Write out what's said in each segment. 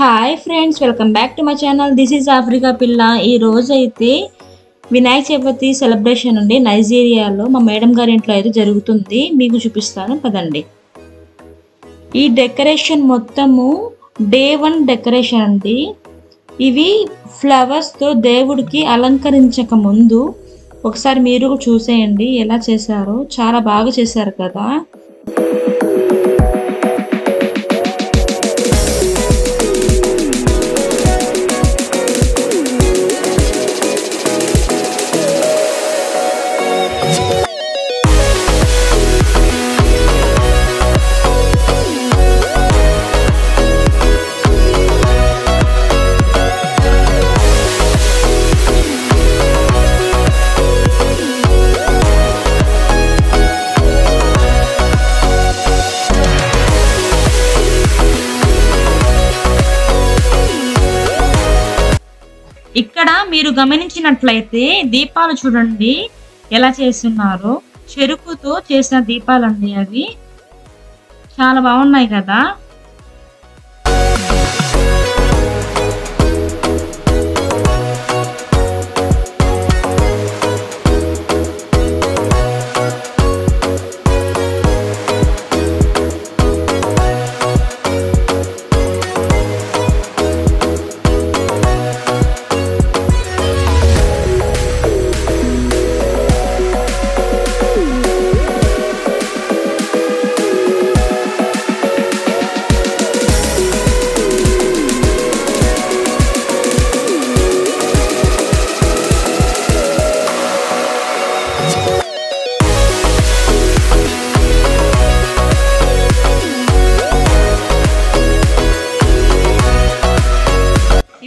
Hi friends, welcome back to my channel. This is Africa పిల్ల. ఈ రోజు అయితే వినాయక చవితి సెలబ్రేషన్ ఉండి నైజీరియాలో మా మేడం గారి ఇంట్లో అయితే జరుగుతుంది. మీకు చూపిస్తాను పదండి. ఈ డెకరేషన్ మొత్తము డే 1 డెకరేషన్ అండి. ఇవి ఫ్లవర్స్తో దేవుడికి అలంకరించక ముందు ఒకసారి మీరు చూసేయండి ఎలా చేశారో. చాలా బాగా చేశారు కదా. ఇక్కడ మీరు గమనించినట్లయితే దీపాలు చూడండి ఎలా చేస్తున్నారో. చెరుకుతో చేసిన దీపాలండి అవి. చాలా బాగున్నాయి కదా.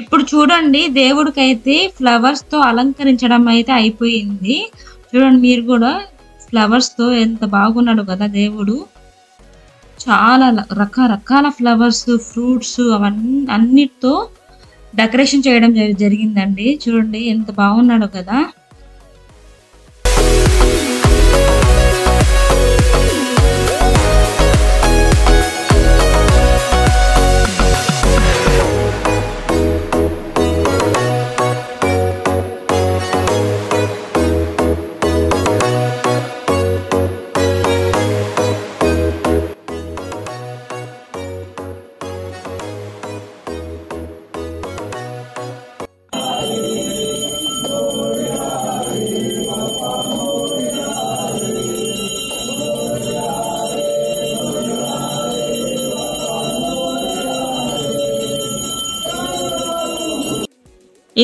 ఇప్పుడు చూడండి, దేవుడికైతే ఫ్లవర్స్ తో అలంకరించడం అయితే అయిపోయింది. చూడండి మీరు కూడా, ఫ్లవర్స్ తో ఎంత బాగున్నాడు కదా దేవుడు. చాలా రకరకాల ఫ్లవర్స్, ఫ్రూట్స్ అవన్నీ అన్నిటితో డెకరేషన్ చేయడం జరిగిందండి. చూడండి ఎంత బాగున్నాడు కదా.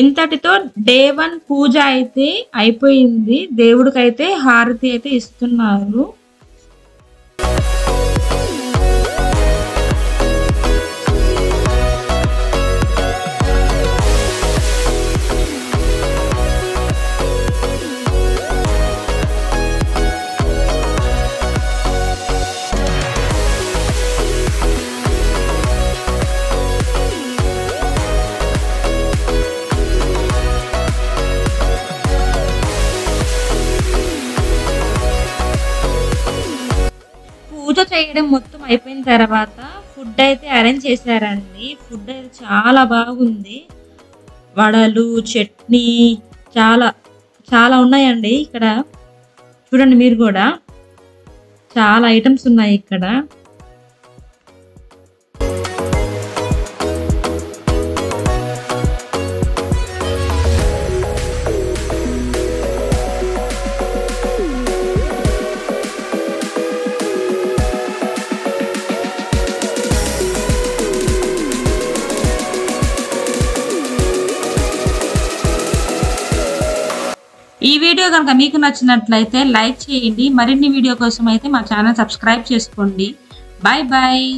ఇంతటితో డే 1 పూజ అయితే అయిపోయింది. దేవుడికైతే హారతి అయితే ఇస్తున్నారు. పూజ చేయడం మొత్తం అయిపోయిన తర్వాత ఫుడ్ అయితే అరేంజ్ చేశారండి. ఫుడ్ అయితే చాలా బాగుంది. వడలు, చట్నీ చాలా చాలా ఉన్నాయండి ఇక్కడ. చూడండి మీరు కూడా, చాలా ఐటమ్స్ ఉన్నాయి ఇక్కడ. ఈ వీడియో కనుక మీకు నచ్చినట్లయితే లైక్ చేయండి. మరిన్ని వీడియో కోసం అయితే మా ఛానల్ సబ్స్క్రైబ్ చేసుకోండి. Bye bye.